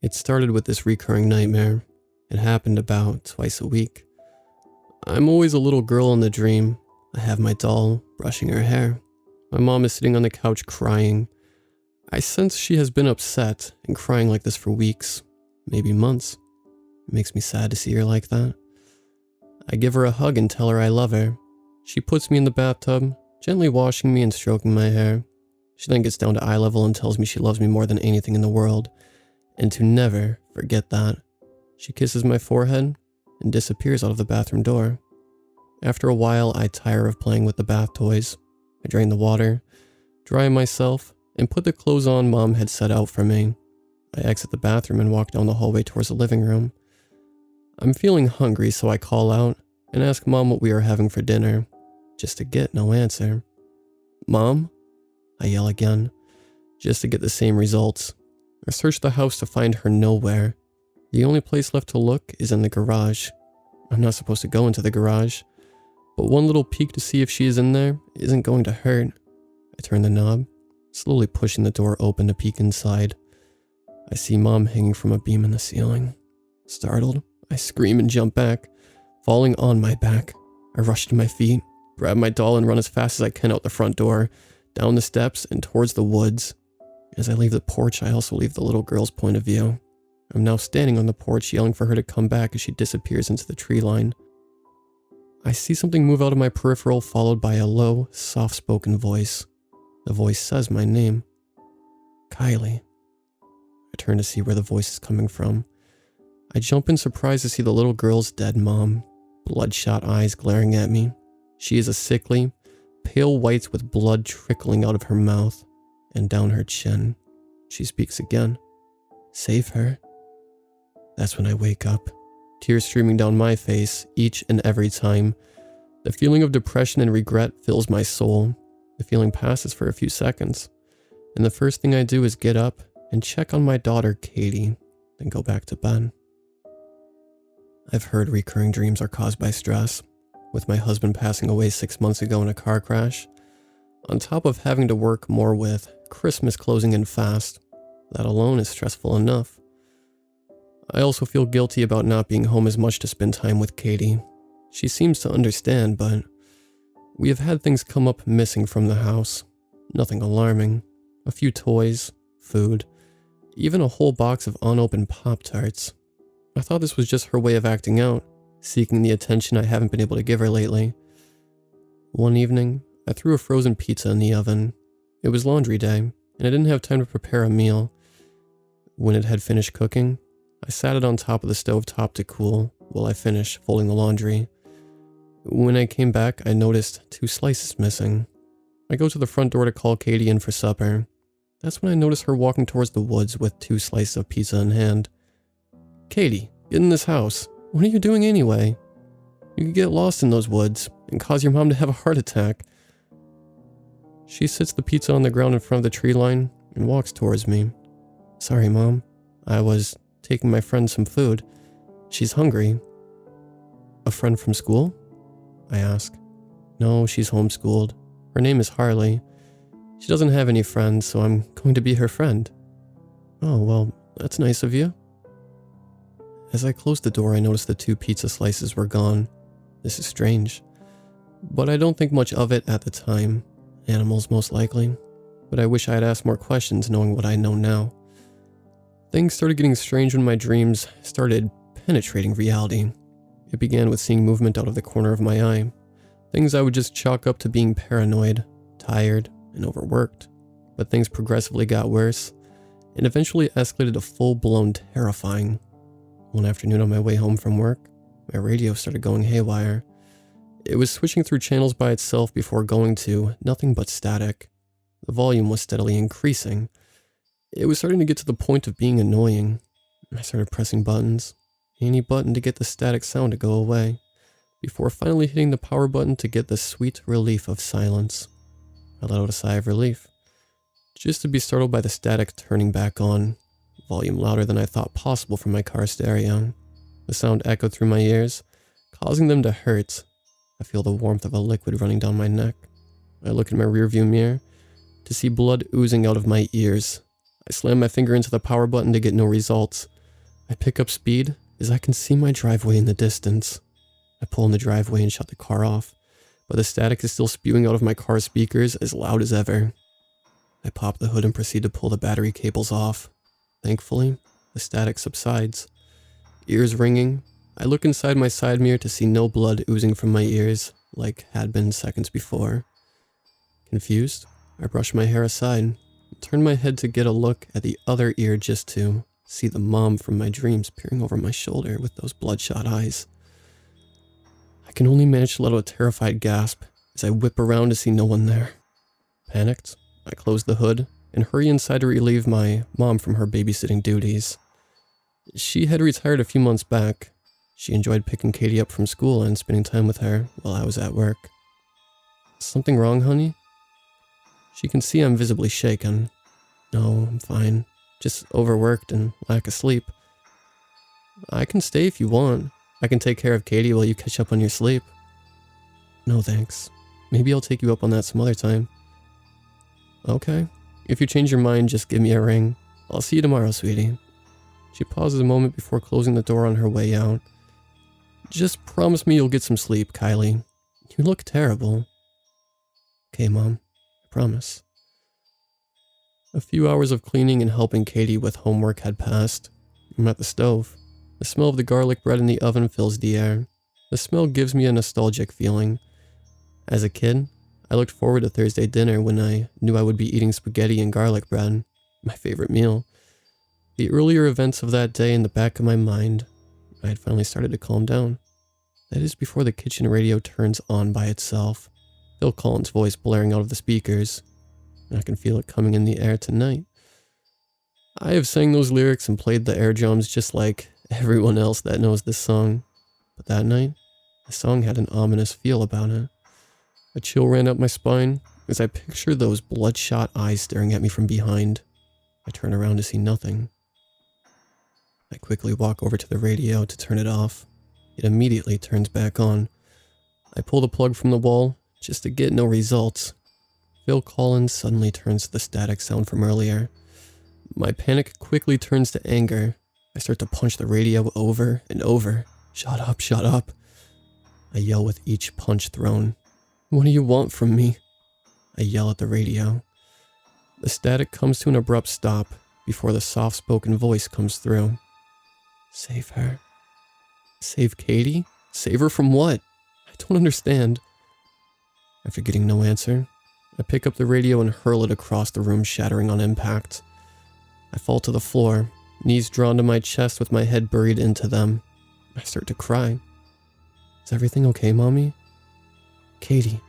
It started with this recurring nightmare. It happened about twice a week. I'm always a little girl in the dream. I have my doll brushing her hair. My mom is sitting on the couch crying. I sense she has been upset and crying like this for weeks, maybe months. It makes me sad to see her like that. I give her a hug and tell her I love her. She puts me in the bathtub, gently washing me and stroking my hair. She then gets down to eye level and tells me she loves me more than anything in the world, and to never forget that. She kisses my forehead and disappears out of the bathroom door. After a while, I tire of playing with the bath toys. I drain the water, dry myself, and put the clothes on Mom had set out for me. I exit the bathroom and walk down the hallway towards the living room. I'm feeling hungry, so I call out and ask Mom what we are having for dinner, just to get no answer. "Mom?" I yell again, just to get the same results. I search the house to find her nowhere. The only place left to look is in the garage. I'm not supposed to go into the garage, but one little peek to see if she is in there isn't going to hurt. I turn the knob, slowly pushing the door open to peek inside. I see Mom hanging from a beam in the ceiling. Startled, I scream and jump back, falling on my back. I rush to my feet, grab my doll and run as fast as I can out the front door, down the steps and towards the woods. As I leave the porch, I also leave the little girl's point of view. I'm now standing on the porch yelling for her to come back as she disappears into the tree line. I see something move out of my peripheral, followed by a low, soft-spoken voice. The voice says my name. Kylie. I turn to see where the voice is coming from. I jump in surprise to see the little girl's dead mom, bloodshot eyes glaring at me. She is a sickly, pale white with blood trickling out of her mouth and down her chin. She speaks again. "Save her." That's when I wake up, tears streaming down my face each and every time. The feeling of depression and regret fills my soul. The feeling passes for a few seconds, and the first thing I do is get up and check on my daughter, Katie, then go back to bed. I've heard recurring dreams are caused by stress, with my husband passing away 6 months ago in a car crash. On top of having to work more with Christmas closing in fast, that alone is stressful enough. I also feel guilty about not being home as much to spend time with Katie. She seems to understand, but we have had things come up missing from the house. Nothing alarming. A few toys, food, even a whole box of unopened Pop-Tarts. I thought this was just her way of acting out, seeking the attention I haven't been able to give her lately. One evening, I threw a frozen pizza in the oven. It was laundry day, and I didn't have time to prepare a meal. When it had finished cooking, I sat it on top of the stovetop to cool while I finished folding the laundry. When I came back, I noticed 2 slices missing. I go to the front door to call Katie in for supper. That's when I notice her walking towards the woods with 2 slices of pizza in hand. "Katie, get in this house. What are you doing anyway? You could get lost in those woods and cause your mom to have a heart attack." She sits the pizza on the ground in front of the tree line and walks towards me. "Sorry, Mom. I was taking my friend some food. She's hungry." "A friend from school?" I ask. "No, she's homeschooled. Her name is Harley. She doesn't have any friends, so I'm going to be her friend." "Oh, well, that's nice of you." As I closed the door, I noticed the 2 pizza slices were gone. This is strange, but I don't think much of it at the time. Animals, most likely. But I wish I had asked more questions knowing what I know now. Things started getting strange when my dreams started penetrating reality. It began with seeing movement out of the corner of my eye. Things I would just chalk up to being paranoid, tired, and overworked. But things progressively got worse, and eventually escalated to full-blown terrifying. One afternoon on my way home from work, my radio started going haywire. It was switching through channels by itself before going to nothing but static. The volume was steadily increasing. It was starting to get to the point of being annoying. I started pressing buttons, any button to get the static sound to go away, before finally hitting the power button to get the sweet relief of silence. I let out a sigh of relief, just to be startled by the static turning back on, volume louder than I thought possible from my car stereo. The sound echoed through my ears, causing them to hurt. I feel the warmth of a liquid running down my neck. I look in my rearview mirror to see blood oozing out of my ears. I slam my finger into the power button to get no results. I pick up speed as I can see my driveway in the distance. I pull in the driveway and shut the car off, but the static is still spewing out of my car's speakers as loud as ever. I pop the hood and proceed to pull the battery cables off. Thankfully, the static subsides. Ears ringing, I look inside my side mirror to see no blood oozing from my ears like had been seconds before. Confused, I brush my hair aside and turn my head to get a look at the other ear just to see the mom from my dreams peering over my shoulder with those bloodshot eyes. I can only manage to let out a terrified gasp as I whip around to see no one there. Panicked, I close the hood and hurry inside to relieve my mom from her babysitting duties. She had retired a few months back. She enjoyed picking Katie up from school and spending time with her while I was at work. Something wrong, honey? She can see I'm visibly shaken. No, I'm fine. Just overworked and lack of sleep. I can stay if you want. I can take care of Katie while you catch up on your sleep. No thanks. Maybe I'll take you up on that some other time. Okay. If you change your mind, just give me a ring. I'll see you tomorrow, sweetie. She pauses a moment before closing the door on her way out. Just promise me you'll get some sleep, Kylie. You look terrible. Okay, Mom. I promise. A few hours of cleaning and helping Katie with homework had passed. I'm at the stove. The smell of the garlic bread in the oven fills the air. The smell gives me a nostalgic feeling. As a kid, I looked forward to Thursday dinner when I knew I would be eating spaghetti and garlic bread, my favorite meal. The earlier events of that day in the back of my mind, I had finally started to calm down. That is before the kitchen radio turns on by itself, Phil Collins' voice blaring out of the speakers. I can feel it coming in the air tonight. I have sang those lyrics and played the air drums just like everyone else that knows this song. But that night, the song had an ominous feel about it. A chill ran up my spine as I pictured those bloodshot eyes staring at me from behind. I turn around to see nothing. I quickly walk over to the radio to turn it off. It immediately turns back on. I pull the plug from the wall just to get no results. Phil Collins suddenly turns to the static sound from earlier. My panic quickly turns to anger. I start to punch the radio over and over. Shut up, shut up. I yell with each punch thrown. What do you want from me? I yell at the radio. The static comes to an abrupt stop before the soft-spoken voice comes through. Save her. Save Katie? Save her from what? I don't understand. After getting no answer, I pick up the radio and hurl it across the room, shattering on impact. I fall to the floor, knees drawn to my chest with my head buried into them. I start to cry. Is everything okay, Mommy? Katie.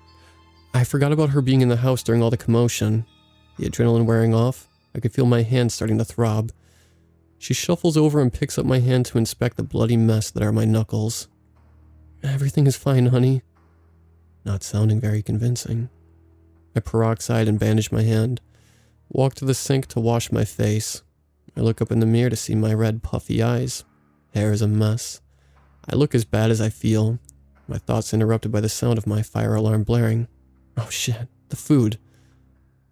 I forgot about her being in the house during all the commotion. The adrenaline wearing off, I could feel my hands starting to throb. She shuffles over and picks up my hand to inspect the bloody mess that are my knuckles. Everything is fine, honey. Not sounding very convincing. I peroxide and bandage my hand. Walk to the sink to wash my face. I look up in the mirror to see my red, puffy eyes. Hair is a mess. I look as bad as I feel. My thoughts interrupted by the sound of my fire alarm blaring. Oh shit, the food.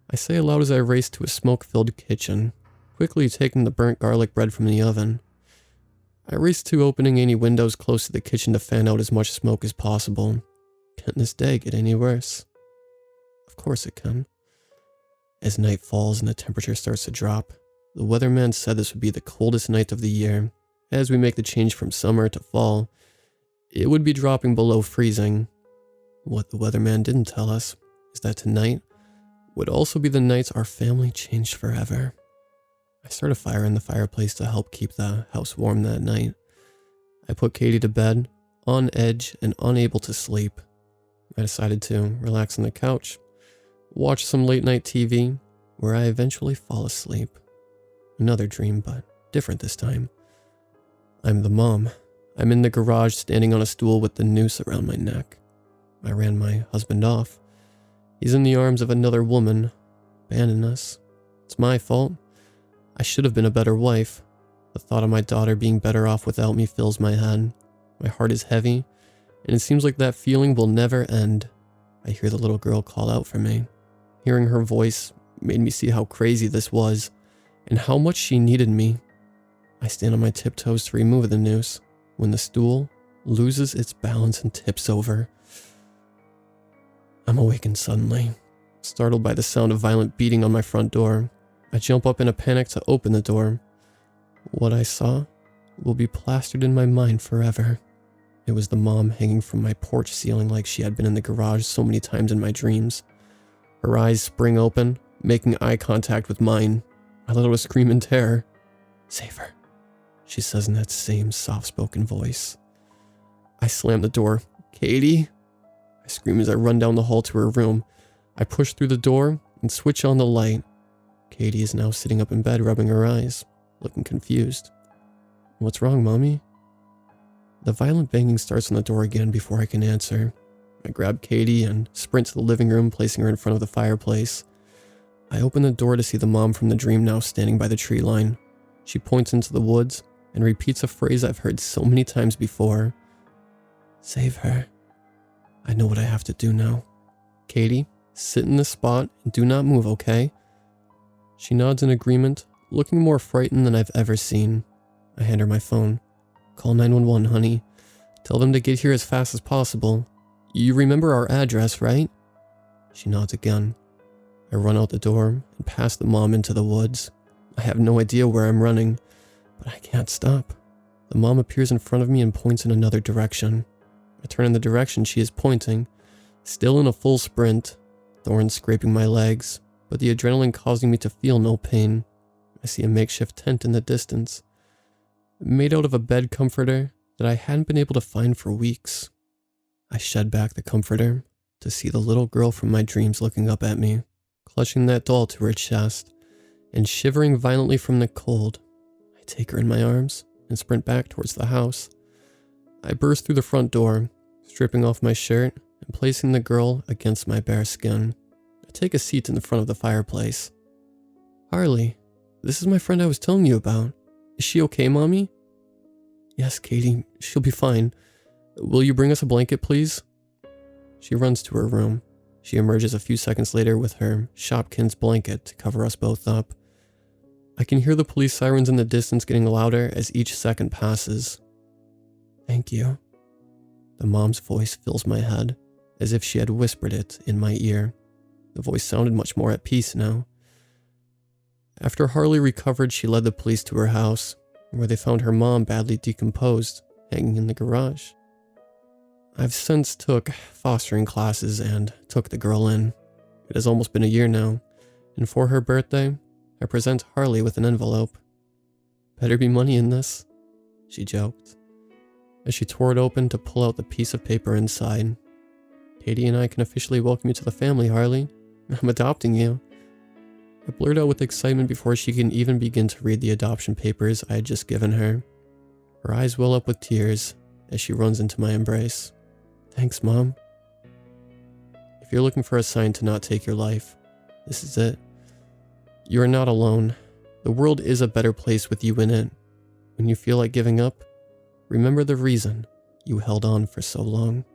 I say aloud as I race to a smoke-filled kitchen, quickly taking the burnt garlic bread from the oven. I race to opening any windows close to the kitchen to fan out as much smoke as possible. Can this day get any worse? Of course it can. As night falls and the temperature starts to drop, the weatherman said this would be the coldest night of the year. As we make the change from summer to fall, it would be dropping below freezing. What the weatherman didn't tell us is that tonight would also be the night our family changed forever. I start a fire in the fireplace to help keep the house warm that night. I put Katie to bed, on edge and unable to sleep. I decided to relax on the couch, watch some late night TV, where I eventually fall asleep. Another dream, but different this time. I'm the mom. I'm in the garage standing on a stool with the noose around my neck. I ran my husband off. He's in the arms of another woman, abandoning us. It's my fault. I should have been a better wife. The thought of my daughter being better off without me fills my head. My heart is heavy, and it seems like that feeling will never end. I hear the little girl call out for me. Hearing her voice made me see how crazy this was, and how much she needed me. I stand on my tiptoes to remove the noose when the stool loses its balance and tips over. I'm awakened suddenly, startled by the sound of violent beating on my front door. I jump up in a panic to open the door. What I saw will be plastered in my mind forever. It was the mom hanging from my porch ceiling like she had been in the garage so many times in my dreams. Her eyes spring open, making eye contact with mine. I let out a scream in terror. "Save her," she says in that same soft-spoken voice. I slam the door. "Katie?" I scream as I run down the hall to her room. I push through the door and switch on the light. Katie is now sitting up in bed, rubbing her eyes, looking confused. "What's wrong, Mommy?" The violent banging starts on the door again before I can answer. I grab Katie and sprint to the living room, placing her in front of the fireplace. I open the door to see the mom from the dream now standing by the tree line. She points into the woods and repeats a phrase I've heard so many times before. "Save her." I know what I have to do now. "Katie, sit in this spot and do not move, okay?" She nods in agreement, looking more frightened than I've ever seen. I hand her my phone. "Call 911, honey. Tell them to get here as fast as possible. You remember our address, right?" She nods again. I run out the door and past the mom into the woods. I have no idea where I'm running, but I can't stop. The mom appears in front of me and points in another direction. I turn in the direction she is pointing, still in a full sprint, thorns scraping my legs, but the adrenaline causing me to feel no pain. I see a makeshift tent in the distance, made out of a bed comforter that I hadn't been able to find for weeks. I shed back the comforter to see the little girl from my dreams looking up at me, clutching that doll to her chest, and shivering violently from the cold. I take her in my arms and sprint back towards the house. I burst through the front door, stripping off my shirt and placing the girl against my bare skin. I take a seat in the front of the fireplace. "Harley, this is my friend I was telling you about. Is she okay, Mommy?" "Yes, Katie, she'll be fine. Will you bring us a blanket, please?" She runs to her room. She emerges a few seconds later with her Shopkins blanket to cover us both up. I can hear the police sirens in the distance getting louder as each second passes. "Thank you." The mom's voice fills my head, as if she had whispered it in my ear. The voice sounded much more at peace now. After Harley recovered, she led the police to her house, where they found her mom badly decomposed, hanging in the garage. I've since took fostering classes and took the girl in. It has almost been a year now, and for her birthday, I present Harley with an envelope. "Better be money in this," she joked, as she tore it open to pull out the piece of paper inside. "Katie and I can officially welcome you to the family, Harley. I'm adopting you." I blurred out with excitement before she can even begin to read the adoption papers I had just given her. Her eyes well up with tears as she runs into my embrace. "Thanks, Mom." If you're looking for a sign to not take your life, this is it. You are not alone. The world is a better place with you in it. When you feel like giving up, remember the reason you held on for so long.